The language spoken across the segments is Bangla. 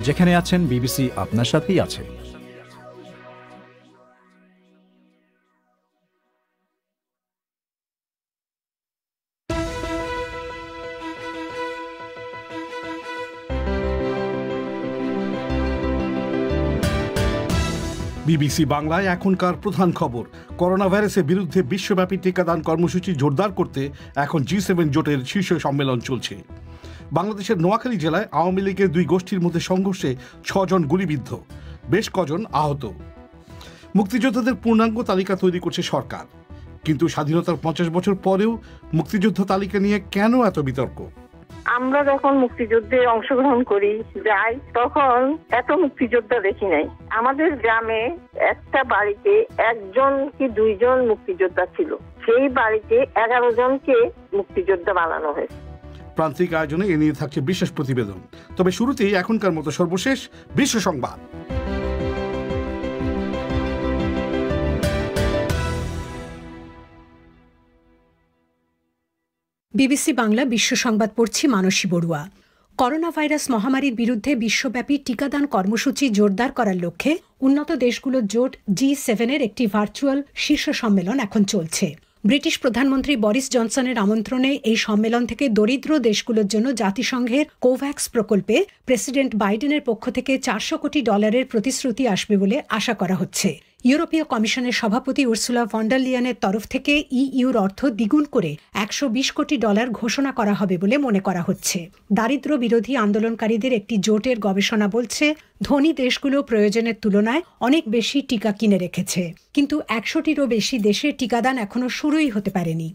যেখানে আছেন বিবিসি আপনার সাথেই আছে। বিবিসি বাংলায় এখনকার প্রধান খবর। করোনা ভাইরাসের বিরুদ্ধে বিশ্বব্যাপী টিকাদান কর্মসূচি জোরদার করতে এখন G7 জোটের শীর্ষ সম্মেলন চলছে। বাংলাদেশের নোয়াখালী জেলায় আওয়ামী লীগের দুই গোষ্ঠীর মধ্যে সংঘর্ষে 6 জন গুলিবিদ্ধ, বেশ কজন আহত। মুক্তিযোদ্ধাদের পূর্ণাঙ্গ তালিকা তৈরি করছে সরকার, কিন্তু স্বাধীনতার 50 বছর পরেও মুক্তিযুদ্ধ তালিকা নিয়ে কেন এত বিতর্ক? আমরা যখন মুক্তিযুদ্ধে অংশগ্রহণ করি যাই, তখন এত মুক্তিযোদ্ধা দেখি নাই। আমাদের গ্রামে একটা বাড়িতে 1জন কি 2জন মুক্তিযোদ্ধা ছিল, সেই বাড়িতে 11 জনকে মুক্তিযোদ্ধা বানানো হয়েছে। প্রান্তিক আয়োজনে এ নিয়ে থাকছে বিশেষ প্রতিবেদন। তবে শুরুতেই এখনকার মতো সর্বশেষ বিশ্ব সংবাদ। বিবিসি বাংলা বিশ্ব সংবাদ পড়ছি মানসী বড়ুয়া। করোনা ভাইরাস মহামারীর বিরুদ্ধে বিশ্বব্যাপী টিকাদান কর্মসূচি জোরদার করার লক্ষ্যে উন্নত দেশগুলোর জোট G7-এর একটি ভার্চুয়াল শীর্ষ সম্মেলন এখন চলছে। ব্রিটিশ প্রধানমন্ত্রী বরিস জনসনের আমন্ত্রণে এই সম্মেলন থেকে দরিদ্র দেশগুলোর জন্য জাতিসংঘের কোভ্যাক্স প্রকল্পে প্রেসিডেন্ট বাইডেনের পক্ষ থেকে $400 কোটি প্রতিশ্রুতি আসবে বলে আশা করা হচ্ছে। ইউরোপীয় কমিশনের সভাপতি উর্সুলা ভন ডার লিয়েনের তরফ থেকে ইইউর অর্থ দ্বিগুণ করে $120 কোটি ঘোষণা করা হবে বলে মনে করা হচ্ছে। দারিদ্র্য বিরোধী আন্দোলনকারীদের একটি জোটের গবেষণা বলছে, ধনী দেশগুলো প্রয়োজনের তুলনায় অনেক বেশি টিকা কিনে রেখেছে, কিন্তু 100টিরও বেশি দেশে টিকাদান এখনো শুরুই হতে পারেনি।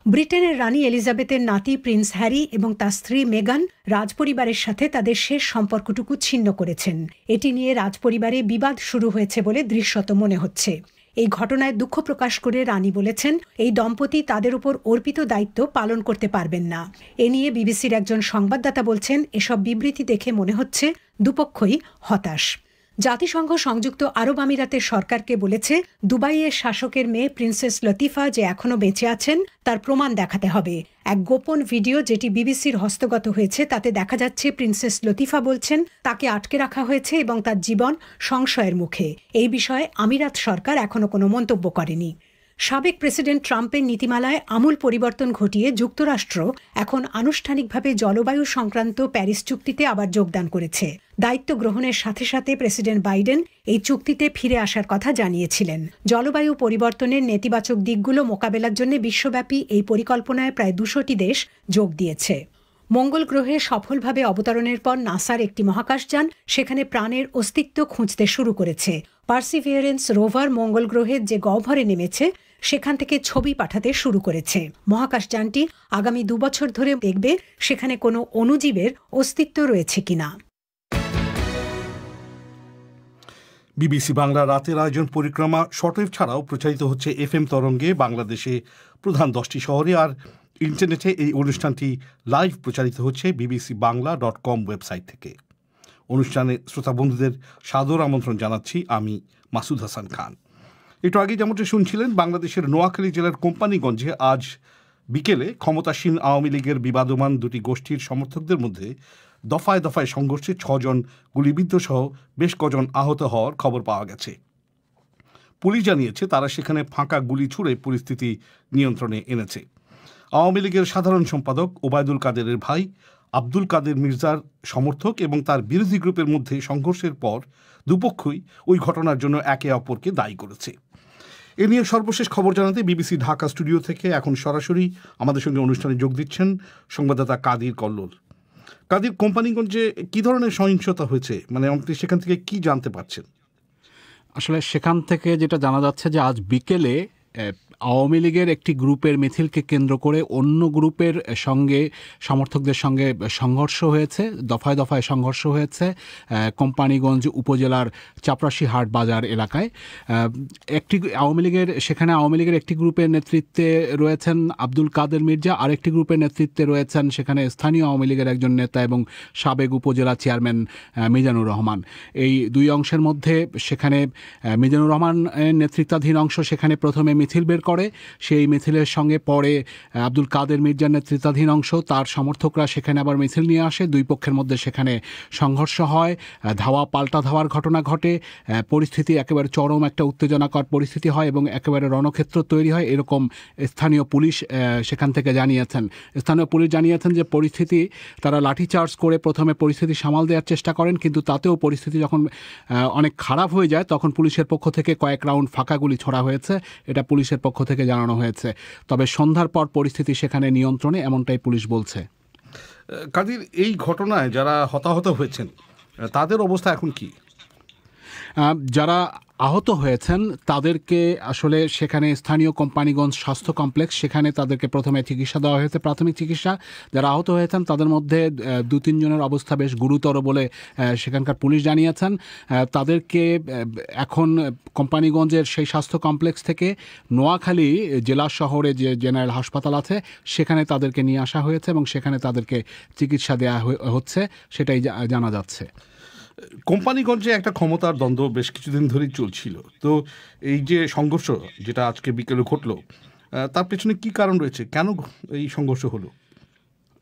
ব্রিটেনের রানী এলিজাবেথের নাতি প্রিন্স হ্যারি এবং তার স্ত্রী মেগান রাজপরিবারের সাথে তাদের শেষ সম্পর্কটুকু ছিন্ন করেছেন। এটি নিয়ে রাজপরিবারে বিবাদ শুরু হয়েছে বলে দৃশ্যত মনে হচ্ছে। এই ঘটনায় দুঃখ প্রকাশ করে রানী বলেছেন, এই দম্পতি তাদের উপর অর্পিত দায়িত্ব পালন করতে পারবেন না। এ নিয়ে বিবিসির একজন সংবাদদাতা বলছেন, এসব বিবৃতি দেখে মনে হচ্ছে দুপক্ষই হতাশ। জাতিসংঘ সংযুক্ত আরব আমিরাতের সরকারকে বলেছে, দুবাইয়ের শাসকের মেয়ে প্রিন্সেস লতিফা যে এখনো বেঁচে আছেন তার প্রমাণ দেখাতে হবে। এক গোপন ভিডিও যেটি বিবিসির হস্তগত হয়েছে তাতে দেখা যাচ্ছে প্রিন্সেস লতিফা বলছেন তাকে আটকে রাখা হয়েছে এবং তার জীবন সংশয়ের মুখে। এই বিষয়ে আমিরাত সরকার এখনো কোনো মন্তব্য করেনি। সাবেক প্রেসিডেন্ট ট্রাম্পের নীতিমালায় আমূল পরিবর্তন ঘটিয়ে যুক্তরাষ্ট্র এখন আনুষ্ঠানিকভাবে জলবায়ু সংক্রান্ত প্যারিস চুক্তিতে আবার যোগদান করেছে। দায়িত্ব গ্রহণের সাথে সাথে প্রেসিডেন্ট বাইডেন এই চুক্তিতে ফিরে আসার কথা জানিয়েছিলেন। জলবায়ু পরিবর্তনের নেতিবাচক দিকগুলো মোকাবেলার জন্য বিশ্বব্যাপী এই পরিকল্পনায় প্রায় 200টি দেশ যোগ দিয়েছে। মঙ্গল গ্রহে সফলভাবে অবতরণের পর নাসার একটি মহাকাশযান সেখানে প্রাণের অস্তিত্ব খুঁজতে শুরু করেছে। পার্সিভিয়ারেন্স রোভার মঙ্গল গ্রহের যে গহ্বরে নেমেছে সেখান থেকে ছবি পাঠাতে শুরু করেছে। মহাকাশযানটি আগামী 2 বছর ধরে দেখবে সেখানে কোনো অণুজীবের অস্তিত্ব রয়েছে কিনা। বিবিসি বাংলা রাতের আয়োজন পরিক্রমা শর্টওয়েভ ছাড়াও প্রচারিত হচ্ছে FM তরঙ্গে বাংলাদেশে প্রধান 10টি শহরে, আর ইন্টারনেটে এই অনুষ্ঠানটি লাইভ প্রচারিত হচ্ছে bbcbangla.com ওয়েবসাইট থেকে। অনুষ্ঠানে শ্রোতা বন্ধুদের সাদর আমন্ত্রণ জানাচ্ছি আমি মাসুদ হাসান খান। একটু আগে যেমনটা শুনছিলেন, বাংলাদেশের নোয়াখালী জেলার কোম্পানিগঞ্জে আজ বিকেলে ক্ষমতাসীন আওয়ামী লীগের বিবাদমান দুটি গোষ্ঠীর সমর্থকদের মধ্যে দফায় দফায় সংঘর্ষে 6 জন গুলিবিদ্ধ সহ বেশ কজন আহত হওয়ার খবর পাওয়া গেছে। পুলিশ জানিয়েছে তারা সেখানে ফাঁকা গুলি ছুড়ে পরিস্থিতি নিয়ন্ত্রণে এনেছে। আওয়ামী লীগের সাধারণ সম্পাদক ওবায়দুল কাদেরের ভাই আব্দুল কাদের মির্জার সমর্থক এবং তার বিরোধী গ্রুপের মধ্যে সংঘর্ষের পর দুপক্ষই ওই ঘটনার জন্য একে অপরকে দায়ী করেছে। এ নিয়ে সর্বশেষ খবর জানাতে বিবিসি ঢাকা স্টুডিও থেকে এখন সরাসরি আমাদের সঙ্গে অনুষ্ঠানে যোগ দিচ্ছেন সংবাদদাতা কাদির কল্লোল। কাদির, কোম্পানিগঞ্জে কি ধরনের সহিংসতা হয়েছে, মানে আপনি সেখান থেকে কি জানতে পারছেন? আসলে সেখান থেকে যেটা জানা যাচ্ছে যে আজ বিকেলে আওয়ামী লীগের একটি গ্রুপের মিছিলকে কেন্দ্র করে অন্য গ্রুপের সঙ্গে সমর্থকদের সঙ্গে সংঘর্ষ হয়েছে, দফায় দফায় সংঘর্ষ হয়েছে কোম্পানিগঞ্জ উপজেলার চাপরাশিহাট বাজার এলাকায়। সেখানে আওয়ামী লীগের একটি গ্রুপের নেতৃত্বে রয়েছেন আব্দুল কাদের মির্জা, আরেকটি গ্রুপের নেতৃত্বে রয়েছেন সেখানে স্থানীয় আওয়ামী লীগের একজন নেতা এবং সাবেক উপজেলা চেয়ারম্যান মিজানুর রহমান। এই দুই অংশের মধ্যে সেখানে মিজানুর রহমান নেতৃত্বাধীন অংশ সেখানে প্রথমে মিছিল বের করে। সেই মিছিলের সঙ্গে পরে আব্দুল কাদের মির্জার নেতৃত্বাধীন অংশ, তার সমর্থকরা সেখানে আবার মিছিল নিয়ে আসে। দুই পক্ষের মধ্যে সেখানে সংঘর্ষ হয়, ধাওয়া পাল্টা ধাওয়ার ঘটনা ঘটে, পরিস্থিতি একেবারে চরম একটা উত্তেজনাকর পরিস্থিতি হয় এবং একেবারে রণক্ষেত্র তৈরি হয়, এরকম স্থানীয় পুলিশ সেখান থেকে জানিয়েছেন। স্থানীয় পুলিশ জানিয়েছেন যে পরিস্থিতি, তারা লাঠিচার্জ করে প্রথমে পরিস্থিতি সামাল দেওয়ার চেষ্টা করেন, কিন্তু তাতেও পরিস্থিতি যখন অনেক খারাপ হয়ে যায় তখন পুলিশের পক্ষ থেকে কয়েক রাউন্ড ফাঁকা গুলি ছোড়া হয়েছে, এটা পুলিশের পক্ষ থেকে জানানো হয়েছে। তবে সন্ধ্যার পর পরিস্থিতি সেখানে নিয়ন্ত্রণে, এমনটাই পুলিশ বলছে। কাদির, এই ঘটনায় যারা হতাহত হয়েছেন তাদের অবস্থা এখন কি? যারা আহত হয়েছেন তাদেরকে আসলে সেখানে স্থানীয় কোম্পানিগঞ্জ স্বাস্থ্য কমপ্লেক্স, সেখানে তাদেরকে প্রথমে চিকিৎসা দেওয়া হয়েছে, প্রাথমিক চিকিৎসা। যারা আহত হয়েছেন তাদের মধ্যে 2-3 জনের অবস্থা বেশ গুরুতর বলে সেখানকার পুলিশ জানিয়েছেন। তাদেরকে এখন কোম্পানিগঞ্জের সেই স্বাস্থ্য কমপ্লেক্স থেকে নোয়াখালী জেলা শহরে যে জেনারেল হাসপাতাল আছে সেখানে তাদেরকে নিয়ে আসা হয়েছে এবং সেখানে তাদেরকে চিকিৎসা দেওয়া হচ্ছে, সেটাই জানা যাচ্ছে। কোম্পানিগঞ্জে একটা ক্ষমতার দ্বন্দ্ব বেশ কিছুদিন ধরেই চলছিল, তো এই যে সংঘর্ষ যেটা আজকে বিকেলে ঘটলো তার পেছনে কি কারণ রয়েছে? কেন এই সংঘর্ষ হলো?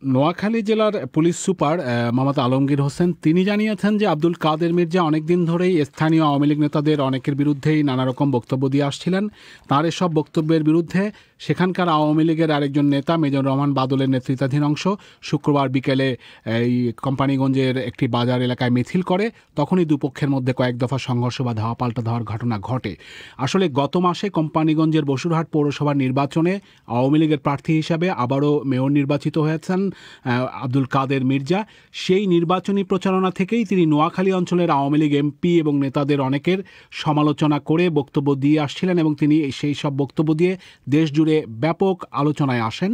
নোয়াখালী জেলার পুলিশ সুপার মোহাম্মদ আলমগীর হোসেন তিনি জানিয়েছেন যে আব্দুল কাদের মির্জা অনেকদিন ধরেই স্থানীয় আওয়ামী লীগ নেতাদের অনেকের বিরুদ্ধেই নানা রকম বক্তব্য দিয়ে আসছিলেন। তার এসব বক্তব্যের বিরুদ্ধে সেখানকার আওয়ামী লীগের আরেকজন নেতা মেজর রহমান বাদলের নেতৃত্বাধীন অংশ শুক্রবার বিকেলে এই কোম্পানিগঞ্জের একটি বাজার এলাকায় মিছিল করে। তখনই দুপক্ষের মধ্যে কয়েক দফা সংঘর্ষ বা ধাওয়া পাল্টা ধাওয়ার ঘটনা ঘটে। আসলে গত মাসে কোম্পানিগঞ্জের বসুরহাট পৌরসভার নির্বাচনে আওয়ামী লীগের প্রার্থী হিসাবে আবারও মেয়র নির্বাচিত হয়েছেন আব্দুল কাদের মির্জা। সেই নির্বাচনী প্রচারণা থেকেই তিনি নোয়াখালী অঞ্চলের আওয়ামী লীগ এমপি এবং নেতাদের অনেকের সমালোচনা করে বক্তব্য দিয়ে আসছিলেন এবং তিনি সেই সব বক্তব্য দিয়ে দেশ জুড়ে ব্যাপক আলোচনায় আসেন।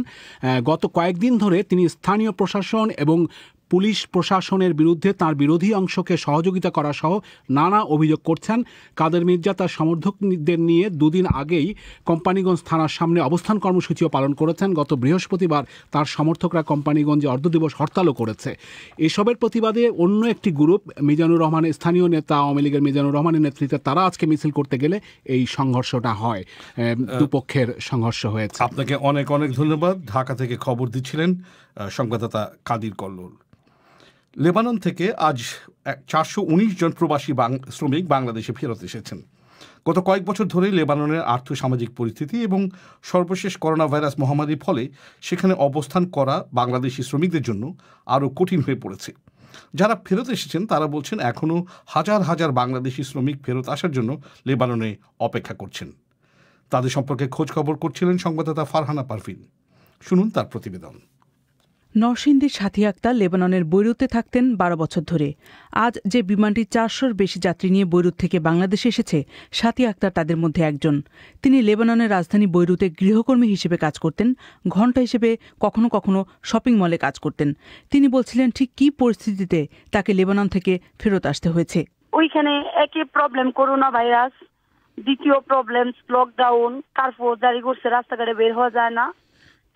গত কয়েকদিন ধরে তিনি স্থানীয় প্রশাসন এবং পুলিশ প্রশাসনের বিরুদ্ধে তার বিরোধী অংশকে সহযোগিতা করা সহ নানা অভিযোগ করছেন। কাদের মির্জা তার সমর্থকদের নিয়ে 2 দিন আগেই কোম্পানিগঞ্জ থানার সামনে অবস্থান কর্মসূচিও পালন করেছেন। গত বৃহস্পতিবার তার সমর্থকরা কোম্পানিগঞ্জে অর্ধদিবস হরতালও করেছে। এসবের প্রতিবাদে অন্য একটি গ্রুপ, মিজানুর রহমান, স্থানীয় নেতা আওয়ামী লীগের মিজানুর রহমানের নেতৃত্বে, তারা আজকে মিছিল করতে গেলে এই সংঘর্ষটা হয়, দুপক্ষের সংঘর্ষ হয়েছে। আপনাকে অনেক অনেক ধন্যবাদ। ঢাকা থেকে খবর দিচ্ছিলেন সংবাদদাতা কাদির কল্লোল। লেবানন থেকে আজ 419 জন প্রবাসী শ্রমিক বাংলাদেশে ফেরত এসেছেন। গত কয়েক বছর ধরে লেবাননের আর্থসামাজিক পরিস্থিতি এবং সর্বশেষ করোনা ভাইরাস মহামারীর ফলে সেখানে অবস্থান করা বাংলাদেশি শ্রমিকদের জন্য আরও কঠিন হয়ে পড়েছে। যারা ফেরত এসেছেন তারা বলছেন এখনও হাজার হাজার বাংলাদেশি শ্রমিক ফেরত আসার জন্য লেবাননে অপেক্ষা করছেন। তাদের সম্পর্কে খোঁজ খবর করছিলেন সংবাদদাতা ফারহানা পারভিন। শুনুন তার প্রতিবেদন। নরসিংদীর সাথী আক্তার লেবাননের বৈরুতে থাকতেন 12 বছর ধরে। আজ যে বিমানটি 400-র বেশি যাত্রী নিয়ে বৈরুত থেকে বাংলাদেশে এসেছে, সাথী আক্তার তাদের মধ্যে একজন। তিনি লেবাননের রাজধানী বৈরুতে গৃহকর্মী হিসেবে কাজ করতেন, ঘণ্টা হিসেবে কখনো কখনো শপিং মলে কাজ করতেন। তিনি বলছিলেন ঠিক কী পরিস্থিতিতে তাকে লেবানন থেকে ফেরত আসতে হয়েছে। ওইখানে একই প্রবলেম, করোনা ভাইরাস, দ্বিতীয় প্রবলেম লকডাউন, কারফিউ জারি করছে, রাস্তাঘাটে বের হওয়া যায় না।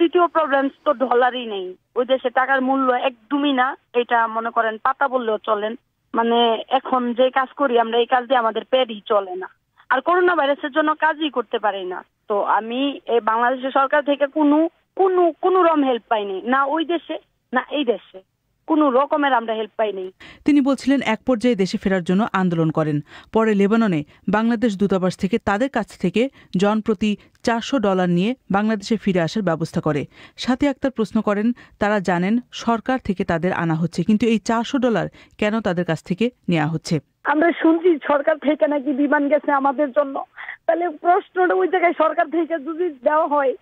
তৃতীয় প্রবলেম তো ডলারই নেই, ওই দেশে টাকার মূল্য একদমই না, এটা মনে করেন পাতা বললেও চলেন। মানে এখন যে কাজ করি আমরা, এই কাজ দিয়ে আমাদের পেটই চলে না, আর করোনা ভাইরাসের জন্য কাজই করতে পারি না। তো আমি এই বাংলাদেশের সরকার থেকে কোনো রকম হেল্প পাইনি, না ওই দেশে না এই দেশে, কোনো রকমের আমরা হেল্প পাইনি। তিনি বলছিলেন এক পর্যায়ে দেশে ফেরার জন্য আন্দোলন করেন। পরে লেবাননে বাংলাদেশ দূতাবাস থেকে তাদের কাছ থেকে জনপ্রতি $400 নিয়ে বাংলাদেশে ফিরে আসার ব্যবস্থা করে। সাথী আক্তার প্রশ্ন করেন, তারা জানেন সরকার থেকে তাদের আনা হচ্ছে, কিন্তু এই $400 কেন তাদের কাছ থেকে নেওয়া হচ্ছে? আমরা শুনছি সরকার থেকে নাকি বিমান গেছে আমাদের জন্য, তাহলে প্রশ্নটা ওই জায়গায় সরকার থেকে যদি দেওয়া হয়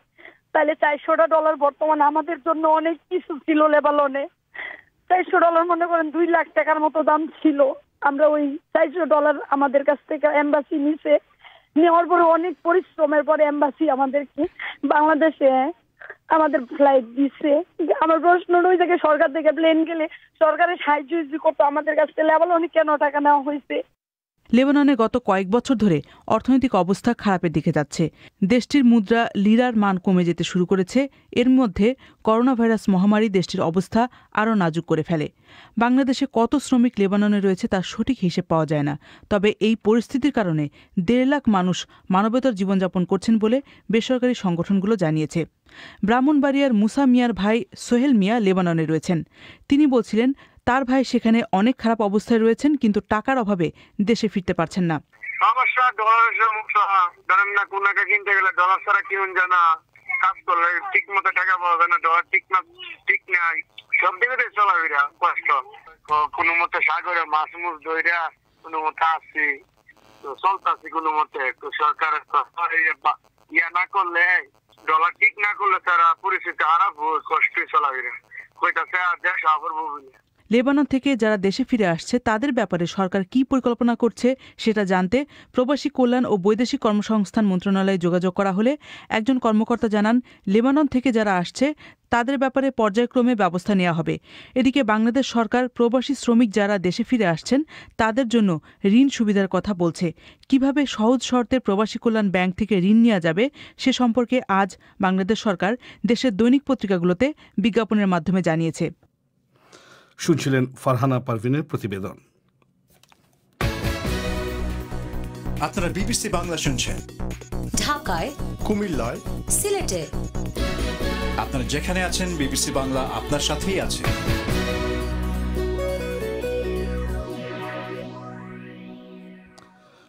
তাহলে $400 বর্তমানে আমাদের জন্য অনেক কিছু ছিল। লেবাননে $400 মনে করেন 2 লাখ টাকার মতো দাম ছিল। আমরা ওই $400 আমাদের কাছ থেকে এম্বাসি নিছে, নেওয়ার পরে অনেক পরিশ্রমের পরে এম্বাসি আমাদেরকে বাংলাদেশে আমাদের ফ্লাইট দিচ্ছে। আমার প্রশ্ন ওই জায়গায় সরকার থেকে প্লেন গেলে সরকারের সাহায্য করতো আমাদের কাছ থেকে, লেবাননে কেন টাকা নেওয়া হয়েছে? লেবাননে গত কয়েক বছর ধরে অর্থনৈতিক অবস্থা খারাপের দিকে যাচ্ছে। দেশটির মুদ্রা লিরার মান কমে যেতে শুরু করেছে। এর মধ্যে করোনা ভাইরাস মহামারী দেশটির অবস্থা আরও নাজুক করে ফেলে। বাংলাদেশে কত শ্রমিক লেবাননে রয়েছে তার সঠিক হিসেব পাওয়া যায় না। তবে এই পরিস্থিতির কারণে 1.5 লাখ মানুষ মানবেতর জীবনযাপন করছেন বলে বেসরকারি সংগঠনগুলো জানিয়েছে। ব্রাহ্মণবাড়িয়ার মুসা মিয়ার ভাই সোহেল মিয়া লেবাননে রয়েছেন। তিনি বলছিলেন তার ভাই সেখানে অনেক খারাপ অবস্থায় রয়েছেন, কিন্তু টাকার অভাবে দেশে ফিরতে পারছেন না। সমস্যা ডলারের সমস্যা, ধরেন না কোন একটা কিনতে গেলে ডলার ছাড়া কিনুন যায় না, কাজ করলে ঠিক মতো টাকা পাওয়া যায় না, ডলার ঠিক নাই, সব দিকে চলাফেরা কষ্ট। কোনো মতে সাগরে মাছ মুছ ধইরা কোনো মতে আসছি, তো চলতেছি কোনো মতে। তো সরকারের ইয়া না করলে, ডলার ঠিক না করলে তারা পরিস্থিতি খারাপ কষ্টে চলাফেরা কইতাছে আর দেশ আবার বলবে। লেবানন থেকে যারা দেশে ফিরে আসছে তাদের ব্যাপারে সরকার কী পরিকল্পনা করছে সেটা জানতে প্রবাসী কল্যাণ ও বৈদেশিক কর্মসংস্থান মন্ত্রণালয়ে যোগাযোগ করা হলে একজন কর্মকর্তা জানান, লেবানন থেকে যারা আসছে তাদের ব্যাপারে পর্যায়ক্রমে ব্যবস্থা নেওয়া হবে। এদিকে বাংলাদেশ সরকার প্রবাসী শ্রমিক যারা দেশে ফিরে আসছেন তাদের জন্য ঋণ সুবিধার কথা বলছে। কিভাবে সহজ শর্তে প্রবাসী কল্যাণ ব্যাংক থেকে ঋণ নেওয়া যাবে সে সম্পর্কে আজ বাংলাদেশ সরকার দেশের দৈনিক পত্রিকাগুলোতে বিজ্ঞাপনের মাধ্যমে জানিয়েছে। শুনছিলেন ফারহানা পারভিনের প্রতিবেদন। আপনারা বিবিসি বাংলা শুনছেন ঢাকায়, কুমিল্লায়, সিলেটে। আপনারা যেখানে আছেন বিবিসি বাংলা আপনার সাথেই আছে।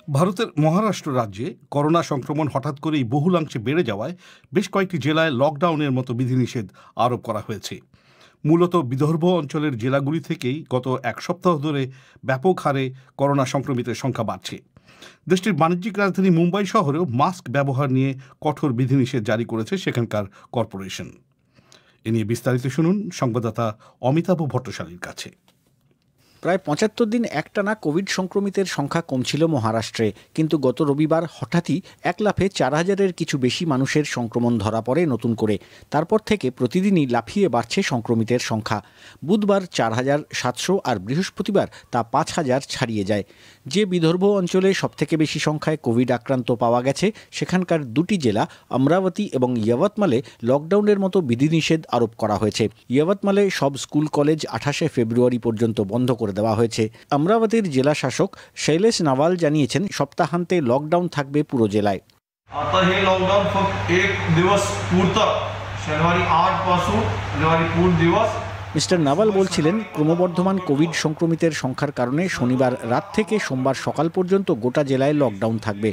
ভারতের মহারাষ্ট্র রাজ্যে করোনা সংক্রমণ হঠাৎ করেই বহুলাংশে বেড়ে যাওয়ায় বেশ কয়েকটি জেলায় লকডাউনের মতো বিধিনিষেধ আরোপ করা হয়েছে। মূলত বিদর্ভ অঞ্চলের জেলাগুলি থেকেই গত এক সপ্তাহ ধরে ব্যাপক হারে করোনা সংক্রমিতের সংখ্যা বাড়ছে। দেশটির বাণিজ্যিক রাজধানী মুম্বাই শহরেও মাস্ক ব্যবহার নিয়ে কঠোর বিধিনিষেধ জারি করেছে সেখানকার কর্পোরেশন। এ নিয়ে বিস্তারিত শুনুন সংবাদদাতা অমিতাভ ভট্টশালীর কাছে। প্রায় ৭৫ দিন একটানা কোভিড সংক্রমিতের সংখ্যা কমছিল মহারাষ্ট্রে, কিন্তু গত রবিবার হঠাৎই এক লাফে ৪,০০০-এর কিছু বেশি মানুষের সংক্রমণ ধরা পড়ে নতুন করে। তারপর থেকে প্রতিদিনই লাফিয়ে বাড়ছে সংক্রমিতের সংখ্যা। বুধবার ৪,৭০০ আর বৃহস্পতিবার তা ৫,০০০ ছাড়িয়ে যায়। যে বিদর্ভ অঞ্চলে সবথেকে বেশি সংখ্যায় কোভিড আক্রান্ত পাওয়া গেছে সেখানকার দুটি জেলা অমরাবতী এবং ইয়াভাতমালে লকডাউনের মতো বিধিনিষেধ আরোপ করা হয়েছে। ইয়াভাতমালে সব স্কুল কলেজ ২৮শে ফেব্রুয়ারি পর্যন্ত বন্ধ করে দেওয়া হয়েছে। অমরাবতীর জেলা শাসক শৈলেশ নাভাল জানিয়েছেন সপ্তাহান্তে লকডাউন থাকবে পুরো জেলায়। आता हे लॉकडाऊन फक्त 1 दिवस पुरतं, शनिवारी 8 पासून रविवारी पूर्ण दिवस। মিস্টার নাভাল বলছিলেন ক্রমবর্ধমান কোভিড সংক্রমিতের সংখ্যার কারণে শনিবার রাত থেকে সোমবার সকাল পর্যন্ত গোটা জেলায় লকডাউন থাকবে।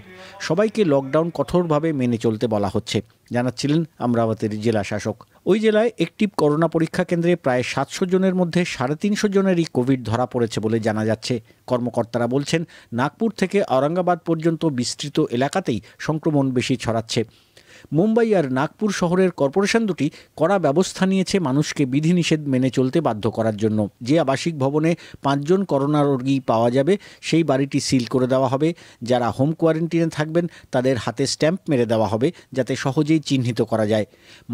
সবাইকে লকডাউন কঠোরভাবে মেনে চলতে বলা হচ্ছে, জানাচ্ছিলেন অমরাবতীর জেলা শাসক। ওই জেলায় একটি করোনা পরীক্ষা কেন্দ্রে প্রায় ৭০০ জনের মধ্যে ৩৫০ জনেরই কোভিড ধরা পড়েছে বলে জানা যাচ্ছে। কর্মকর্তারা বলছেন নাগপুর থেকে ঔরঙ্গাবাদ পর্যন্ত বিস্তৃত এলাকাতেই সংক্রমণ বেশি ছড়াচ্ছে। মুম্বাই আর নাগপুর শহরের কর্পোরেশন দুটি কড়া ব্যবস্থা নিয়েছে মানুষকে বিধিনিষেধ মেনে চলতে বাধ্য করার জন্য। যে আবাসিক ভবনে ৫ জন করোনা রোগী পাওয়া যাবে সেই বাড়িটি সিল করে দেওয়া হবে। যারা হোম কোয়ারেন্টিনে থাকবেন তাদের হাতে স্ট্যাম্প মেরে দেওয়া হবে যাতে সহজেই চিহ্নিত করা যায়।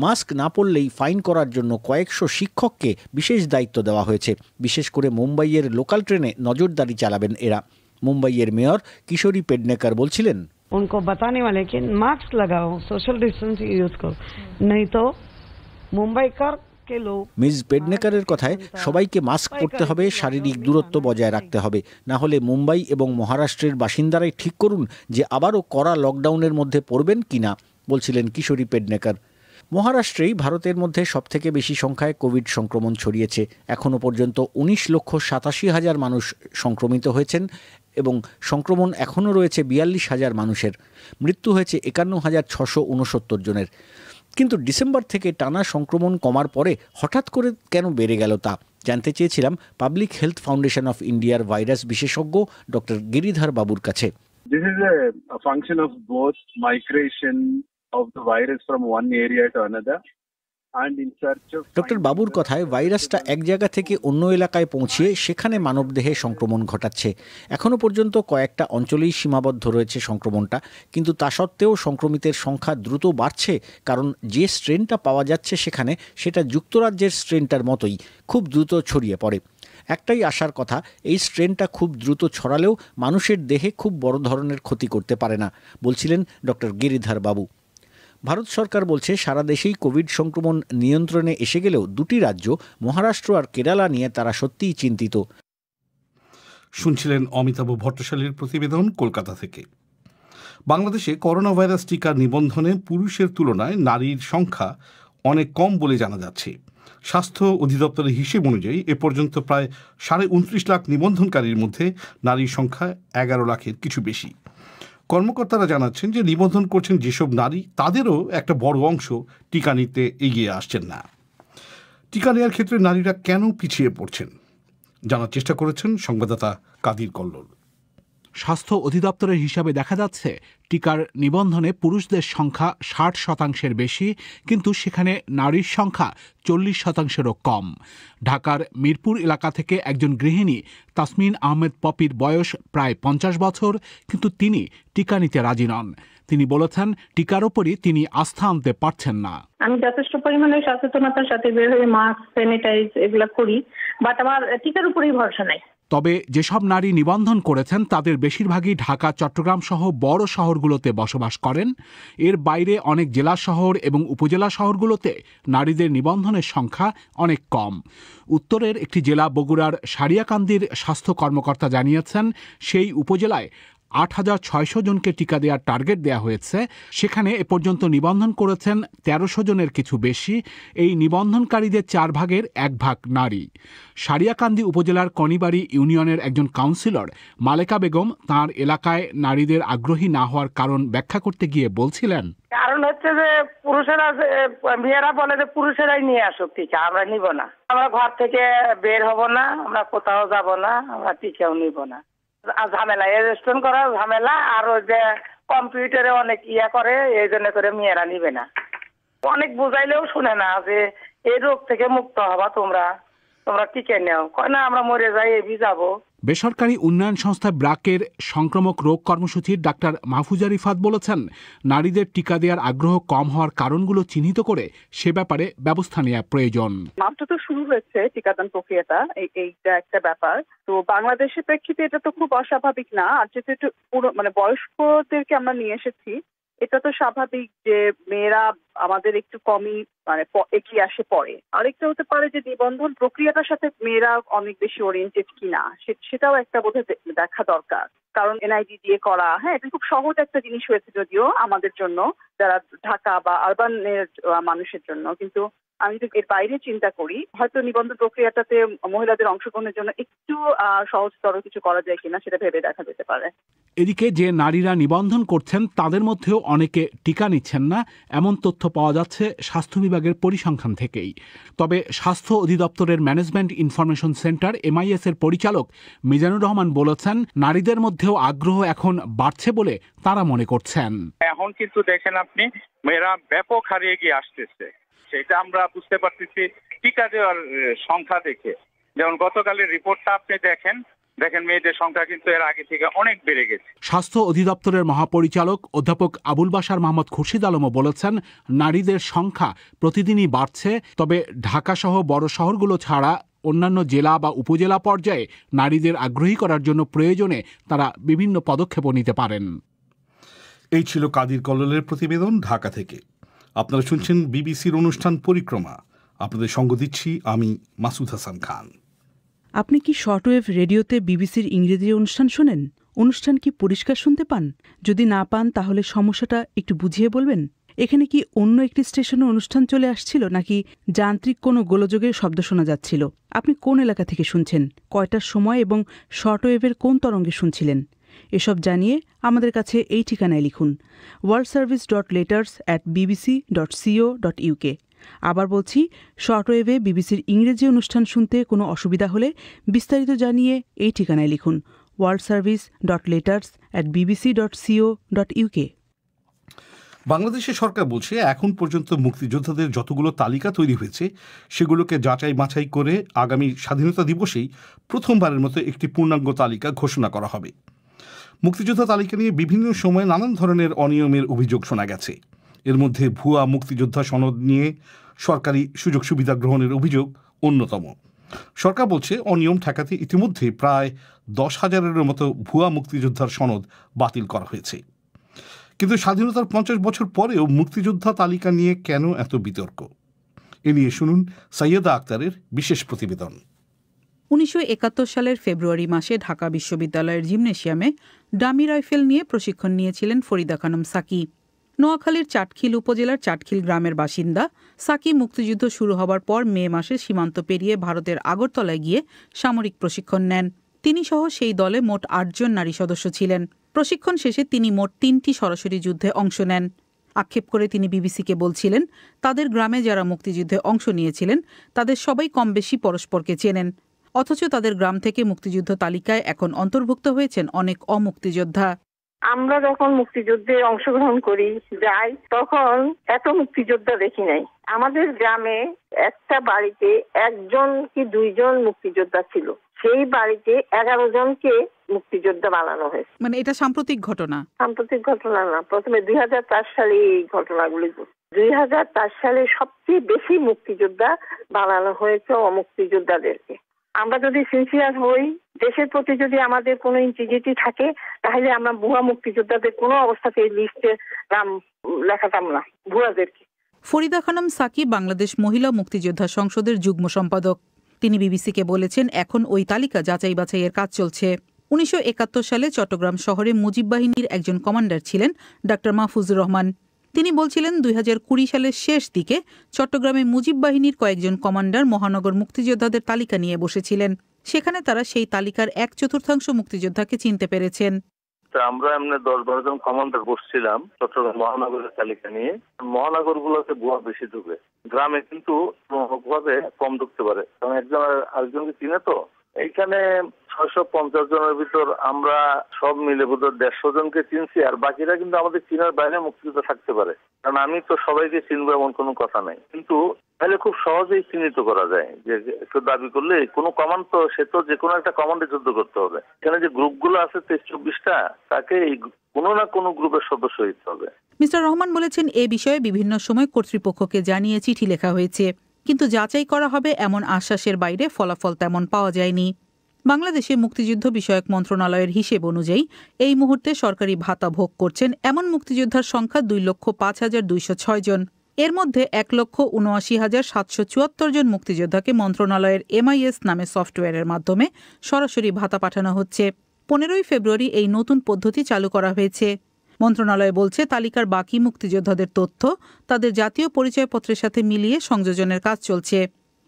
মাস্ক না পরলেই ফাইন করার জন্য কয়েকশো শিক্ষককে বিশেষ দায়িত্ব দেওয়া হয়েছে। বিশেষ করে মুম্বাইয়ের লোকাল ট্রেনে নজরদারি চালাবেন এরা। মুম্বাইয়ের মেয়র কিশোরী পেডনেকার বলছিলেন, उनको बताने वाले कि मास्क लगाओ, सोशल डिस्टेंसिंग यूज करो, नहीं तो मुंबईकर के लोग। মিস পেডনেকারের কথায় সবাইকে মাস্ক পরতে হবে, শারীরিক দূরত্ব বজায় রাখতে হবে, না হলে মুম্বাই এবং মহারাষ্ট্রের বাসিন্দারাই ঠিক করুন যে আবারও কড়া লকডাউনের মধ্যে পড়বেন কিনা, বলছিলেন কিশোরী পেডনেকার। মহারাষ্ট্রেই ভারতের মধ্যে সবথেকে বেশি সংখ্যায় কোভিড সংক্রমণ ছড়িয়েছে। এখনও পর্যন্ত ১৯,৮৭,০০০ মানুষ সংক্রমিত হয়েছেন এবং সংক্রমণ এখনও রয়েছে ৪২,০০০ মানুষের। মৃত্যু হয়েছে ৫১,৬৬৯ জনের। কিন্তু ডিসেম্বর থেকে টানা সংক্রমণ কমার পরে হঠাৎ করে কেন বেড়ে গেল তা জানতে চেয়েছিলাম পাবলিক হেলথ ফাউন্ডেশন অফ ইন্ডিয়ার ভাইরাস বিশেষজ্ঞ ডক্টর গিরিধর বাবুর কাছে। This is a function of both migration of the virus from one area to another and in search of। Doctor বাবুর কথায় ভাইরাসটা এক জায়গা থেকে অন্য এলাকায় পৌঁছিয়ে সেখানে মানবদেহে সংক্রমণ ঘটাচ্ছে। এখনও পর্যন্ত কয়েকটা অঞ্চলেই সীমাবদ্ধ রয়েছে সংক্রমণটা, কিন্তু তা সত্ত্বেও সংক্রমিতের সংখ্যা দ্রুত বাড়ছে, কারণ যে স্ট্রেনটা পাওয়া যাচ্ছে সেখানে সেটা যুক্তরাজ্যের স্ট্রেনটার মতোই খুব দ্রুত ছড়িয়ে পড়ে। একটাই আশার কথা, এই স্ট্রেনটা খুব দ্রুত ছড়ালেও মানুষের দেহে খুব বড় ধরনের ক্ষতি করতে পারে না, বলছিলেন ডক্টর গিরিধর বাবু। ভারত সরকার বলছে সারা দেশেই কোভিড সংক্রমণ নিয়ন্ত্রণে এসে গেলেও দুটি রাজ্য মহারাষ্ট্র আর কেরালা নিয়ে তারা সত্যিই চিন্তিত। শুনছিলেন অমিতাভ ভট্টশালীর প্রতিবেদন কলকাতা থেকে। বাংলাদেশে করোনা ভাইরাস টিকা নিবন্ধনে পুরুষের তুলনায় নারীর সংখ্যা অনেক কম বলে জানা যাচ্ছে। স্বাস্থ্য অধিদপ্তরের হিসেব অনুযায়ী এ পর্যন্ত প্রায় 29.5 লাখ নিবন্ধনকারীর মধ্যে নারীর সংখ্যা 11 লাখের কিছু বেশি। কর্মকর্তারা জানাচ্ছেন যে নিবন্ধন করছেন যেসব নারী, তাদেরও একটা বড় অংশ টিকা নিতে এগিয়ে আসছেন না। টিকা নেওয়ার ক্ষেত্রে নারীরা কেন পিছিয়ে পড়ছেন জানার চেষ্টা করেছেন সংবাদদাতা কাদির কল্লোল। স্বাস্থ্য অধিদপ্তরের হিসাবে দেখা যাচ্ছে টিকার নিবন্ধনে পুরুষদের সংখ্যা 60% বেশি, কিন্তু সেখানে নারীর সংখ্যা 40%-এরও কম। ঢাকার মিরপুর এলাকা থেকে একজন গৃহিণী তাসমিন আহমেদ পপির বয়স প্রায় 50 বছর, কিন্তু তিনি টিকা নিতে রাজি নন। তিনি বলেছেন টিকার উপরই তিনি আস্থা আনতে পারছেন না। আমি যথেষ্ট পরিমাণে সচেতনতার সাথে বের হয়ে মাস্ক, স্যানিটাইজ এগুলো করি, বাট আমার টিকার উপরেই ভরসা নাই। তবে যেসব নারী নিবন্ধন করেছেন তাদের বেশিরভাগই ঢাকা, চট্টগ্রাম সহ বড় শহরগুলোতে বসবাস করেন। এর বাইরে অনেক জেলা শহর এবং উপজেলা শহরগুলোতে নারীদের নিবন্ধনের সংখ্যা অনেক কম। উত্তরের একটি জেলা বগুড়ার সারিয়াকান্দির স্বাস্থ্য কর্মকর্তা জানিয়েছেন সেই উপজেলায় 8,600 জনকে টিকা দেওয়ার টার্গেট দেওয়া হয়েছে। সেখানে এ পর্যন্ত নিবন্ধন করেছেন 1300 জনের কিছু বেশি। এই নিবন্ধনকারীদের 4 ভাগের 1 ভাগ নারী। সারিয়াকান্দি উপজেলার কনিবাড়ি ইউনিয়নের একজন কাউন্সিলর মালেকা বেগম তাঁর এলাকায় নারীদের আগ্রহী না হওয়ার কারণ ব্যাখ্যা করতে গিয়ে বলছিলেন, কারণ হচ্ছে যে পুরুষেরা, মেয়েরা বলে যে পুরুষেরাই নিয়ে আসুক টিকা, আমরা নিব না, আমরা ঘর থেকে বের হব না, আমরা কোথাও যাব না, আমরা টিকাও নিব না। ঝামেলা, রেজিস্ট্রেশন করা ঝামেলা, আর ওই যে কম্পিউটারে অনেক করে, এই জন্য করে মেয়েরা নিবে না। অনেক বুঝাইলেও শুনে না যে এই রোগ থেকে মুক্ত হবা তোমরা টিকে নেও, কয় না আমরা মরে যাই এবি যাবো। বেসরকারি উন্নয়ন সংস্থা ব্রাকের সংক্রামক রোগ কর্মসূচির ডাক্তার মাহফুজা রিফাত বলেছেন, নারীদের টিকা দেওয়ার আগ্রহ কম হওয়ার কারণগুলো চিহ্নিত করে সে ব্যাপারে ব্যবস্থা নেওয়া প্রয়োজন। মাত্র তো শুরু হয়েছে টিকাদান প্রক্রিয়াটা, এইটা একটা ব্যাপার। তো বাংলাদেশের প্রেক্ষিতে এটা তো খুব অস্বাভাবিক না। আর যেহেতু একটু পুরো বয়স্কদেরকে আমরা নিয়ে এসেছি, এটা তো স্বাভাবিক যে মেয়েরা আমাদের একটু কমই এগিয়ে আসে পরে। আরেকটা হতে পারে যে নিবন্ধন প্রক্রিয়াটার সাথে মেয়েরা অনেক বেশি ওরিয়েন্টেড কিনা, সেটাও একটা বোধহয় দেখা দরকার। কারণ এনআইডি দিয়ে করা, এটা খুব সহজ একটা জিনিস হয়েছে যদিও আমাদের জন্য, যারা ঢাকা বা আরবানের মানুষের জন্য, কিন্তু আমি যদি এর বাইরে চিন্তা করি, হয়তো নিবন্ধন প্রক্রিয়াটাতে মহিলাদের অংশগ্রহণের জন্য একটু সহজতর কিছু করা যায় কিনা সেটা ভেবে দেখা যেতে পারে। এদিকে যে নারীরা নিবন্ধন করছেন তাদের মধ্যেও অনেকে টিকা নিচ্ছেন না, এমন তথ্য পাওয়া যাচ্ছে স্বাস্থ্য বিভাগের পরিসংখ্যান থেকেই। তবে স্বাস্থ্য অধিদপ্তরের ম্যানেজমেন্ট ইনফরমেশন সেন্টার MIS এর পরিচালক মিজানুর রহমান বলেছেন, নারীদের মধ্যেও আগ্রহ এখন বাড়ছে বলে তারা মনে করছেন। এখন কিন্তু দেখেন আপনি, মেয়েরা ব্যাপক হারে এগিয়ে আসতেছে, সেটা আমরা বুঝতে পারতেছি টিকা দেওয়ার সংখ্যা দেখে। যেমন গতকালের রিপোর্টটা আপনি দেখেন মেয়েদের সংখ্যা কিন্তু এর আগে থেকে অনেক বেড়ে গেছে। স্বাস্থ্য অধিদপ্তরের মহাপরিচালক অধ্যাপক আবুল বাশার মোহাম্মদ খুরশিদ আলমও বলেছেন, নারীদের সংখ্যা প্রতিদিনই বাড়ছে। তবে ঢাকা সহ বড় শহরগুলো ছাড়া অন্যান্য জেলা বা উপজেলা পর্যায়ে নারীদের আগ্রহী করার জন্য প্রয়োজনে তারা বিভিন্ন পদক্ষেপও নিতে পারেন। এই ছিল কাদির কল্লোলের প্রতিবেদন ঢাকা থেকে। আপনারা শুনছেন বিবিসির অনুষ্ঠান পরিক্রমা। আপনাদের সঙ্গ দিচ্ছি আমি মাসুদ হাসান খান। আপনি কি শর্টওয়েভ রেডিওতে বিবিসির ইংরেজি অনুষ্ঠান শোনেন? অনুষ্ঠান কি পরিষ্কার শুনতে পান? যদি না পান তাহলে সমস্যাটা একটু বুঝিয়ে বলবেন। এখানে কি অন্য একটি স্টেশনে অনুষ্ঠান চলে আসছিল, নাকি যান্ত্রিক কোনো গোলযোগের শব্দ শোনা যাচ্ছিল? আপনি কোন এলাকা থেকে শুনছেন, কয়টার সময় এবং শর্টওয়েভের কোন তরঙ্গে শুনছিলেন? এসব জানিয়ে আমাদের কাছে এই ঠিকানায় লিখুন, worldservice.letters@bbc.co.uk। আবার বলছি, শর্টওয়েভে বিবিসির ইংরেজি অনুষ্ঠান শুনতে কোনো অসুবিধা হলে বিস্তারিত জানিয়ে এই ঠিকানায় লিখুন, worldservice.letters@bbc.co.uk। বাংলাদেশের সরকার বলছে, এখন পর্যন্ত মুক্তিযোদ্ধাদের যতগুলো তালিকা তৈরি হয়েছে সেগুলোকে যাচাই বাছাই করে আগামী স্বাধীনতা দিবসেই প্রথমবারের মতো একটি পূর্ণাঙ্গ তালিকা ঘোষণা করা হবে। মুক্তিযোদ্ধা তালিকা নিয়ে বিভিন্ন সময়ে নানান ধরনের অনিয়মের অভিযোগ শোনা গেছে। এর মধ্যে ভুয়া মুক্তিযোদ্ধা সনদ নিয়ে সরকারি সুযোগ সুবিধা গ্রহণের অভিযোগ অন্যতম। সরকার বলছে অনিয়ম ঠেকাতে ইতিমধ্যে প্রায় 10,000-এর মতো ভুয়া মুক্তিযোদ্ধার সনদ বাতিল করা হয়েছে। কিন্তু স্বাধীনতার 50 বছর পরেও মুক্তিযোদ্ধা তালিকা নিয়ে কেন এত বিতর্ক? এ নিয়ে শুনুন সৈয়দা আক্তারের বিশেষ প্রতিবেদন। 1971 সালের ফেব্রুয়ারি মাসে ঢাকা বিশ্ববিদ্যালয়ের জিমনেশিয়ামে ডামি রাইফেল নিয়ে প্রশিক্ষণ নিয়েছিলেন ফরিদা খানম সাকি। নোয়াখালীর চাটখিল উপজেলার চাটখিল গ্রামের বাসিন্দা সাকি মুক্তিযুদ্ধ শুরু হবার পর মে মাসে সীমান্ত পেরিয়ে ভারতের আগরতলায় গিয়ে সামরিক প্রশিক্ষণ নেন। তিনি সহ সেই দলে মোট 8 জন নারী সদস্য ছিলেন। প্রশিক্ষণ শেষে তিনি মোট 3টি সরাসরি যুদ্ধে অংশ নেন। আক্ষেপ করে তিনি বিবিসিকে বলছিলেন, তাদের গ্রামে যারা মুক্তিযুদ্ধে অংশ নিয়েছিলেন তাদের সবাই কম বেশি পরস্পরকে চেনেন, অথচ তাদের গ্রাম থেকে মুক্তিযুদ্ধ তালিকায় এখন অন্তর্ভুক্ত হয়েছেন অনেক অমুক্তিযোদ্ধা। আমরা যখন মুক্তিযুদ্ধে অংশগ্রহণ করি যাই তখন এত মুক্তিযোদ্ধা দেখি নাই। আমাদের গ্রামে একটা বাড়িতে 1 জন কি 2 জন মুক্তিযোদ্ধা ছিল, সেই বাড়িতে 11 জনকে মুক্তিযোদ্ধা বানানো হয়েছে। মানে এটা সাম্প্রতিক ঘটনা? সাম্প্রতিক ঘটনা না, প্রথমে 2004 সালে এই ঘটনাগুলি। 2004 সালে সবচেয়ে বেশি মুক্তিযোদ্ধা বানানো হয়েছে অমুক্তিযোদ্ধাদেরকে। আমরা যদি সিনসিয়ার হই, দেশের প্রতি যদি আমাদের কোনো ইন্টিগ্রিটি থাকে, তাহলে আমরা ভুয়া মুক্তিযোদ্ধাদের কোনো অবস্থাতে এই লিস্টে নাম লেখাতাম না, ভুয়াদেরকে। ফরিদা খানম সাকি বাংলাদেশ মহিলা মুক্তিযোদ্ধা সংসদের যুগ্ম সম্পাদক। তিনি বিবিসিকে বলেছেন, এখন ওই তালিকা যাচাই বাছাইয়ের কাজ চলছে। 1971 সালে চট্টগ্রাম শহরে মুজিব বাহিনীর একজন কমান্ডার ছিলেন ডা. মাহফুজুর রহমান। তিনি বলছিলেন, 2020 সালের শেষ দিকে চট্টগ্রামে মুজিব বাহিনীর কয়েকজন কমান্ডার মহানগর মুক্তিযোদ্ধাদের তালিকা নিয়ে বসেছিলেন। সেখানে তারা সেই তালিকার 1/4 মুক্তিযোদ্ধাকে চিনতে পেরেছেন। আমরা এমনি 10-12 জন কমান্ডার বসছিলাম চট্টগ্রাম মহানগরের তালিকা নিয়ে। মহানগর গুলোতে ভুয়া বেশি ঢুকে, গ্রামে কিন্তু ভাবে কম ঢুকতে পারে, কারণ একজন আরেকজনকে চিনে। তো এইখানে 650 জনের ভিতর আমরা সব মিলে বোধহয় 150 জনকে চিনছি, আর বাকিরা কিন্তু আমাদের চিনার বাইরে মুক্তিযোদ্ধা থাকতে পারে, কারণ আমি তো সবাইকে চিনবো এমন কোনো কথা নাই। কিন্তু তাহলে খুব সহজেই চিহ্নিত করা যায় যে একটু দাবি করলে কোনো কমান্ড, তো সে তো যে কোনো একটা কমান্ডে যুদ্ধ করতে হবে। এখানে যে গ্রুপগুলো আছে 23-24টা, তাকে এই কোনো না কোনো গ্রুপের সদস্য হতে হবে। মিস্টার রহমান বলেছেন, এ বিষয়ে বিভিন্ন সময় কর্তৃপক্ষকে জানিয়ে চিঠি লেখা হয়েছে, কিন্তু যাচাই করা হবে এমন আশ্বাসের বাইরে ফলাফল তেমন পাওয়া যায়নি। বাংলাদেশে মুক্তিযুদ্ধ বিষয়ক মন্ত্রণালয়ের হিসেব অনুযায়ী এই মুহূর্তে সরকারি ভাতা ভোগ করছেন এমন মুক্তিযোদ্ধার সংখ্যা 2,05,206 জন। এর মধ্যে 1,79,774 জন মুক্তিযোদ্ধাকে মন্ত্রণালয়ের MIS নামে সফটওয়্যারের মাধ্যমে সরাসরি ভাতা পাঠানো হচ্ছে। 15ই ফেব্রুয়ারি এই নতুন পদ্ধতি চালু করা হয়েছে। মন্ত্রণালয় বলছে, তালিকার বাকি মুক্তিযোদ্ধাদের তথ্য তাদের জাতীয় পরিচয়পত্রের সাথে মিলিয়ে সংযোজনের কাজ চলছে।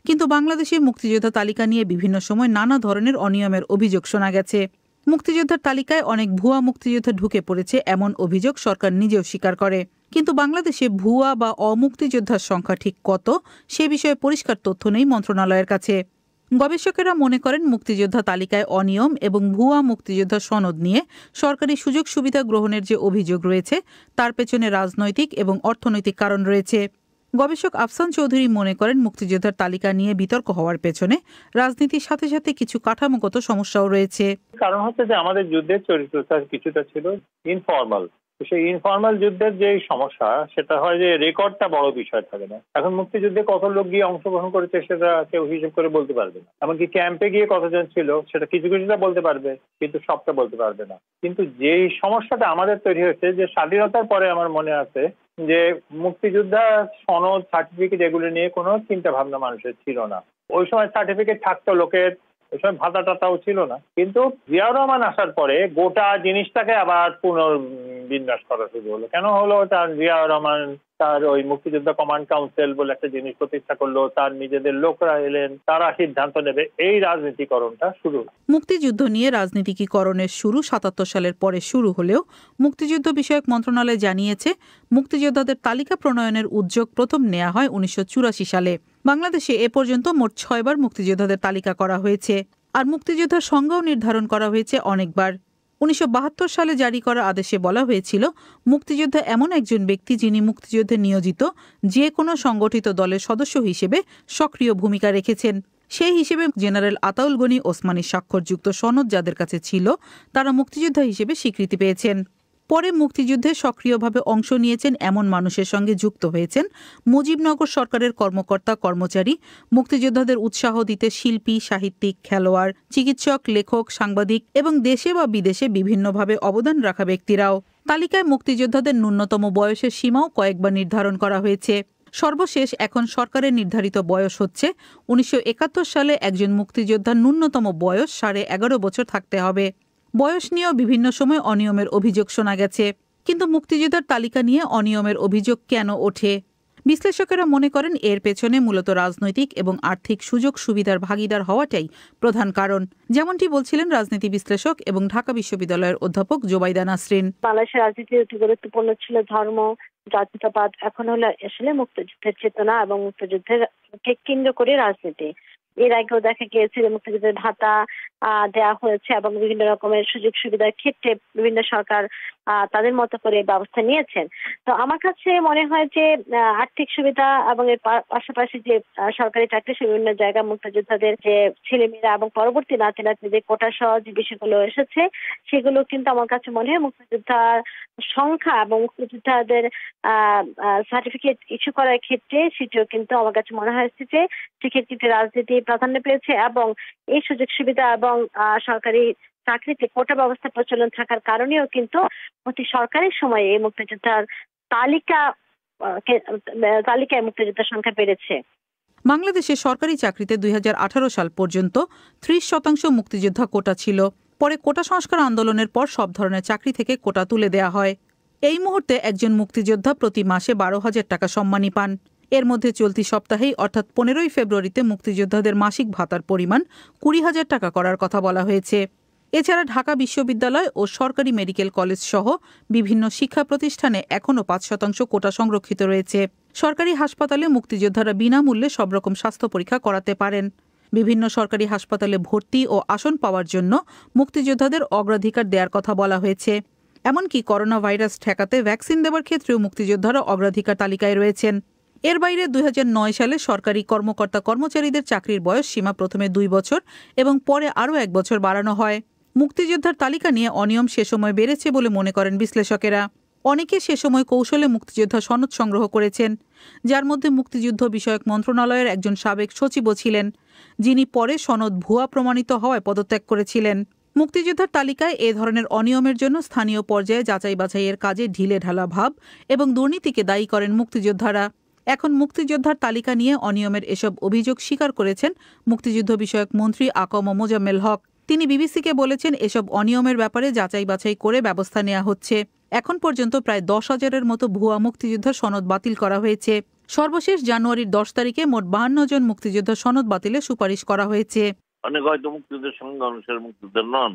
কিন্তু বাংলাদেশে মুক্তিযোদ্ধা তালিকা নিয়ে বিভিন্ন সময় নানা ধরনের অনিয়মের অভিযোগ শোনা গেছে। মুক্তিযোদ্ধার তালিকায় অনেক ভুয়া মুক্তিযোদ্ধা ঢুকে পড়েছে এমন অভিযোগ সরকার নিজেও স্বীকার করে। কিন্তু বাংলাদেশে ভুয়া বা অমুক্তিযোদ্ধার সংখ্যা ঠিক কত, সে বিষয়ে পরিষ্কার তথ্য নেই মন্ত্রণালয়ের কাছে। গবেষকেরা মনে করেন, মুক্তিযোদ্ধা তালিকায় অনিয়ম এবং ভুয়া মুক্তিযোদ্ধা সনদ নিয়ে সরকারি সুযোগ সুবিধা গ্রহণের যে অভিযোগ রয়েছে, তার পেছনে রাজনৈতিক এবং অর্থনৈতিক কারণ রয়েছে। গবেষক আফসান চৌধুরী মনে করেন, মুক্তিযোদ্ধার তালিকা নিয়ে বিতর্ক হওয়ার পেছনে রাজনীতির সাথে সাথে কিছু কাঠামোগত সমস্যাও রয়েছে। কারণ হচ্ছে যে আমাদের যুদ্ধের চরিত্রটা কিছুটা ছিল ইনফর্মাল। সেই ইনফর্মাল যুদ্ধের যে সমস্যা, সেটা হয় যে রেকর্ডটা বড় বিষয় থাকে না। এখন মুক্তিযুদ্ধে কত লোক গিয়ে অংশগ্রহণ করেছে সেটা কেউ হিসেব করে বলতে পারবে না। এমনকি ক্যাম্পে গিয়ে কতজন ছিল সেটা কিছুটা বলতে পারবে, কিন্তু সবটা বলতে পারবে না। কিন্তু যেই সমস্যাটা আমাদের তৈরি হয়েছে, যে স্বাধীনতার পরে আমার মনে আছে যে মুক্তিযোদ্ধা সনদ, সার্টিফিকেট এগুলো নিয়ে কোনো চিন্তা ভাবনা মানুষের ছিল না। ওই সময় সার্টিফিকেট থাকতো লোকের, ওই সময় ভাতা টাতাও ছিল না। কিন্তু জিয়াউর রহমান আসার পরে গোটা জিনিসটাকে আবার পুনর্বিন্যাস করা শুরু হলো। কেন হলো? তার জিয়াউর রহমান তার ওই মুক্তিযোদ্ধা কমান্ড কাউন্সিল বলে একটা জিনিস প্রতিষ্ঠা করলো, তার নিজেদের লোকরা এলেন, তারা সিদ্ধান্ত নেবে, এই রাজনীতিকরণটা শুরু। মুক্তিযুদ্ধ নিয়ে রাজনীতিকরণের শুরু 77 সালের পরে শুরু হলেও মুক্তিযুদ্ধ বিষয়ক মন্ত্রণালয় জানিয়েছে, মুক্তিযোদ্ধাদের তালিকা প্রণয়নের উদ্যোগ প্রথম নেওয়া হয় 1984 সালে। বাংলাদেশে এ পর্যন্ত মোট 6 বার মুক্তিযোদ্ধাদের তালিকা করা হয়েছে, আর মুক্তিযোদ্ধার সংজ্ঞাও নির্ধারণ করা হয়েছে অনেকবার। 1972 সালে জারি করা আদেশে বলা হয়েছিল, মুক্তিযোদ্ধা এমন একজন ব্যক্তি যিনি মুক্তিযুদ্ধে নিয়োজিত যে কোনো সংগঠিত দলের সদস্য হিসেবে সক্রিয় ভূমিকা রেখেছেন। সেই হিসেবে জেনারেল আতাউল গনি ওসমানীর স্বাক্ষরযুক্ত সনদ যাদের কাছে ছিল, তারা মুক্তিযোদ্ধা হিসেবে স্বীকৃতি পেয়েছেন। পরে মুক্তিযুদ্ধে সক্রিয়ভাবে অংশ নিয়েছেন এমন মানুষের সঙ্গে যুক্ত হয়েছেন মুজিবনগর সরকারের কর্মকর্তা কর্মচারী, মুক্তিযোদ্ধাদের উৎসাহ দিতে শিল্পী, সাহিত্যিক, খেলোয়াড়, চিকিৎসক, লেখক, সাংবাদিক এবং দেশে বা বিদেশে বিভিন্নভাবে অবদান রাখা ব্যক্তিরাও। তালিকায় মুক্তিযোদ্ধাদের ন্যূনতম বয়সের সীমাও কয়েকবার নির্ধারণ করা হয়েছে। সর্বশেষ এখন সরকারের নির্ধারিত বয়স হচ্ছে 1971 সালে একজন মুক্তিযোদ্ধার ন্যূনতম বয়স 11.5 বছর থাকতে হবে। বয়স নিয়েও বিভিন্ন সময় অনিয়মের অভিযোগ শোনা গেছে, কিন্তু মুক্তিযোদ্ধার তালিকা নিয়ে অনিয়মের অভিযোগ কেন ওঠে? বিশ্লেষকেরা মনে করেন এর পেছনে মূলত রাজনৈতিক এবং আর্থিক সুযোগ সুবিধার ভাগিদার হওয়াটাই প্রধান কারণ, যেমনটি বলছিলেন রাজনীতি বিশ্লেষক এবং ঢাকা বিশ্ববিদ্যালয়ের অধ্যাপক জোবাইদা নাসরিন। বাংলাদেশের রাজনীতি অতি গুরুত্বপূর্ণ ছিল ধর্ম, জাতীয়তাবাদ, এখন হলো আসলে মুক্তিযুদ্ধের চেতনা এবং মুক্তিযুদ্ধের কেন্দ্র করে রাজনীতি। এর আগেও দেখা গিয়েছে যে মুক্তিযুদ্ধের ভাতা দেওয়া হয়েছে এবং বিভিন্ন রকমের সুযোগ সুবিধার ক্ষেত্রে বিভিন্ন সরকার তাদের মতো করে ব্যবস্থা নিয়েছেন। তো আমার কাছে মনে হয় যে আর্থিক সুবিধা এবং এর পাশাপাশি যে সরকারি চাকরি বিভিন্ন জায়গায় মুক্তিযোদ্ধাদের যে ছেলেমেয়েরা এবং পরবর্তী নাতি নাতনিদের কোটা সহ যে বিষয়গুলো এসেছে সেগুলো কিন্তু আমার কাছে মনে হয় মুক্তিযোদ্ধার সংখ্যা এবং মুক্তিযোদ্ধাদের সার্টিফিকেট ইস্যু করার ক্ষেত্রে সেটিও কিন্তু আমার কাছে মনে হয়েছে যে সেক্ষেত্রে রাজনীতি প্রাধান্য পেয়েছে এবং এই সুযোগ সুবিধা এবং সরকারি চাকরিতে কোটা ব্যবস্থা প্রচলন থাকার কারণেও কিন্তু প্রতি সরকারের সময়ে এই মুক্তিযোদ্ধার তালিকায় মুক্তিযোদ্ধার সংখ্যা বেড়েছে। বাংলাদেশে সরকারি চাকরিতে 2018 সাল পর্যন্ত 30% মুক্তিযোদ্ধা কোটা ছিল। পরে কোটা সংস্কার আন্দোলনের পর সব ধরনের চাকরি থেকে কোটা তুলে দেওয়া হয়। এই মুহূর্তে একজন মুক্তিযোদ্ধা প্রতি মাসে 12,000 টাকা সম্মানী পান। এর মধ্যে চলতি সপ্তাহেই অর্থাৎ 15ই ফেব্রুয়ারিতে মুক্তিযোদ্ধাদের মাসিক ভাতার পরিমাণ 20,000 টাকা করার কথা বলা হয়েছে। এছাড়া ঢাকা বিশ্ববিদ্যালয় ও সরকারি মেডিকেল কলেজ সহ বিভিন্ন শিক্ষা প্রতিষ্ঠানে এখনও 5% কোটা সংরক্ষিত রয়েছে। সরকারি হাসপাতালে মুক্তিযোদ্ধারা বিনামূল্যে সব রকম স্বাস্থ্য পরীক্ষা করাতে পারেন। বিভিন্ন সরকারি হাসপাতালে ভর্তি ও আসন পাওয়ার জন্য মুক্তিযোদ্ধাদের অগ্রাধিকার দেওয়ার কথা বলা হয়েছে। এমনকি করোনা ভাইরাস ঠেকাতে ভ্যাকসিন দেওয়ার ক্ষেত্রেও মুক্তিযোদ্ধারা অগ্রাধিকার তালিকায় রয়েছেন। এর বাইরে 2009 সালে সরকারি কর্মকর্তা কর্মচারীদের চাকরির বয়স সীমা প্রথমে 2 বছর এবং পরে আরও 1 বছর বাড়ানো হয়। মুক্তিযোদ্ধার তালিকা নিয়ে অনিয়ম সে সময় বেড়েছে বলে মনে করেন বিশ্লেষকেরা। অনেকে সে সময় কৌশলে মুক্তিযোদ্ধা সনদ সংগ্রহ করেছেন, যার মধ্যে মুক্তিযুদ্ধ বিষয়ক মন্ত্রণালয়ের একজন সাবেক সচিবও ছিলেন, যিনি পরে সনদ ভুয়া প্রমাণিত হওয়ায় পদত্যাগ করেছিলেন। মুক্তিযোদ্ধার তালিকায় এ ধরনের অনিয়মের জন্য স্থানীয় পর্যায়ে যাচাই বাছাইয়ের কাজে ঢিলেঢালা ভাব এবং দুর্নীতিকে দায়ী করেন মুক্তিযোদ্ধারা। এখন মুক্তিযোদ্ধার তালিকা নিয়ে অনিয়মের এসব অভিযোগ স্বীকার করেছেন মুক্তিযুদ্ধ বিষয়ক মন্ত্রী আকম মোজাম্মেল হক। তিনি বিবিসিকে বলেছেন, এসব অনিয়মের ব্যাপারে যাচাই বাছাই করে ব্যবস্থা নেওয়া হচ্ছে। এখন পর্যন্ত প্রায় 10,000-এর মতো ভুয়া মুক্তিযোদ্ধার সনদ বাতিল করা হয়েছে। সর্বশেষ জানুয়ারির 10 তারিখে মোট 52 জন মুক্তিযোদ্ধার সনদ বাতিলের সুপারিশ করা হয়েছে। অনেকে হয়তো মুক্তিযুদ্ধের সঙ্গে অনুসারে মুক্তিযোদ্ধা নন,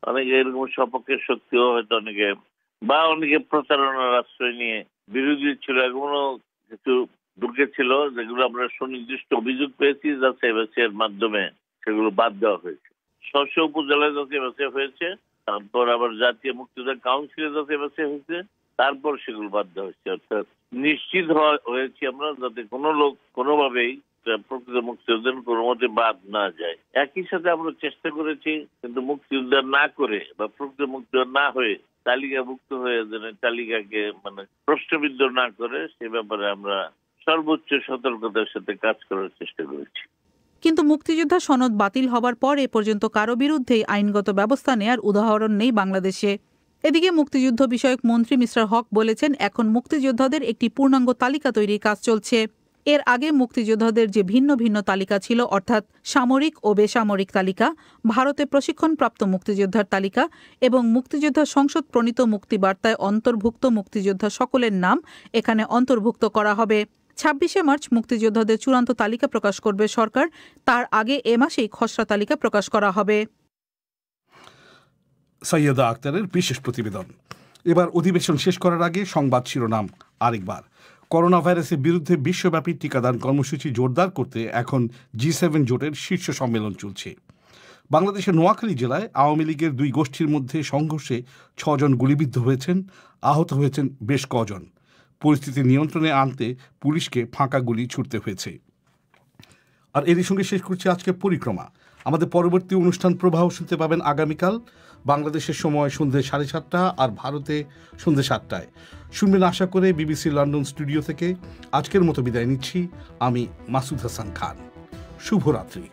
অনেকে এরকম সপক্ষের শক্তিও হয়তো অনেকে বা অনেকে প্রচারণার আশ্রয় নিয়ে বিরোধী ছিল, এগুলো কিছু দুর্গে ছিল যেগুলো আমরা সুনির্দিষ্ট অভিযোগ পেয়েছি যাচাই বাছাইয়ের মাধ্যমে সেগুলো বাদ দেওয়া হয়েছে। 600 উপজেলায় যাচাই বাছাই হয়েছে, তারপর আবার জাতীয় মুক্তিযোদ্ধা কাউন্সিলে যাচাই বাছাই হয়েছে, তারপর সেগুলো বাদ দেওয়া হয়েছে। অর্থাৎ নিশ্চিত হয়েছি আমরা যাতে কোনো লোক কোনোভাবেই প্রকৃত মুক্তিযোদ্ধার কোনো মতে বাদ না যায়। একই সাথে আমরা চেষ্টা করেছি কিন্তু মুক্তিযোদ্ধা না করে বা প্রকৃত মুক্তিযোদ্ধা না হয়ে তালিকাভুক্ত হয়ে যেন তালিকাকে প্রশ্নবিদ্ধ না করে সে ব্যাপারে আমরা সর্বোচ্চ সতর্কতার সাথে কাজ করার চেষ্টা করেছি। কিন্তু মুক্তিযোদ্ধা সনদ বাতিল হবার পর এ পর্যন্ত কারো বিরুদ্ধেই আইনগত ব্যবস্থা নেয়ার উদাহরণ নেই বাংলাদেশে। এদিকে মুক্তিযুদ্ধ বিষয়ক মন্ত্রী মিস্টার হক বলেছেন, এখন মুক্তিযোদ্ধাদের একটি পূর্ণাঙ্গ তালিকা তৈরির কাজ চলছে। এর আগে মুক্তিযোদ্ধাদের যে ভিন্ন ভিন্ন তালিকা ছিল, অর্থাৎ সামরিক ও বেসামরিক তালিকা, ভারতে প্রশিক্ষণপ্রাপ্ত মুক্তিযোদ্ধার তালিকা এবং মুক্তিযোদ্ধা সংসদ প্রণীত মুক্তিবার্তায় অন্তর্ভুক্ত মুক্তিযোদ্ধা সকলের নাম এখানে অন্তর্ভুক্ত করা হবে। 26শে মার্চ মুক্তিযোদ্ধাদের চূড়ান্ত তালিকা প্রকাশ করবে সরকার। তার আগে এ মাসেই খসড়া তালিকা প্রকাশ করা হবে। সৈয়দা আক্তারের বিশেষ প্রতিবেদন। এবার অধিবেশন শেষ করার আগে সংবাদ শিরোনাম আরেকবার। করোনা ভাইরাসের বিরুদ্ধে বিশ্বব্যাপী টিকাদান কর্মসূচি জোরদার করতে এখন G7 জোটের শীর্ষ সম্মেলন চলছে। বাংলাদেশের নোয়াখালী জেলায় আওয়ামী লীগের 2 গোষ্ঠীর মধ্যে সংঘর্ষে 6 জন গুলিবিদ্ধ হয়েছেন, আহত হয়েছেন বেশ কজন। পরিস্থিতি নিয়ন্ত্রণে আনতে পুলিশকে ফাঁকা গুলি ছুড়তে হয়েছে। আর এরই সঙ্গে শেষ করছি আজকে পরিক্রমা। আমাদের পরবর্তী অনুষ্ঠান প্রবাহ শুনতে পাবেন আগামীকাল বাংলাদেশের সময় সন্ধ্যে 7:30 আর ভারতে সন্ধ্যে 7টায়। শুনবেন আশা করে বিবিসি লন্ডন স্টুডিও থেকে। আজকের মতো বিদায় নিচ্ছি আমি মাসুদ হাসান খান। শুভরাত্রি।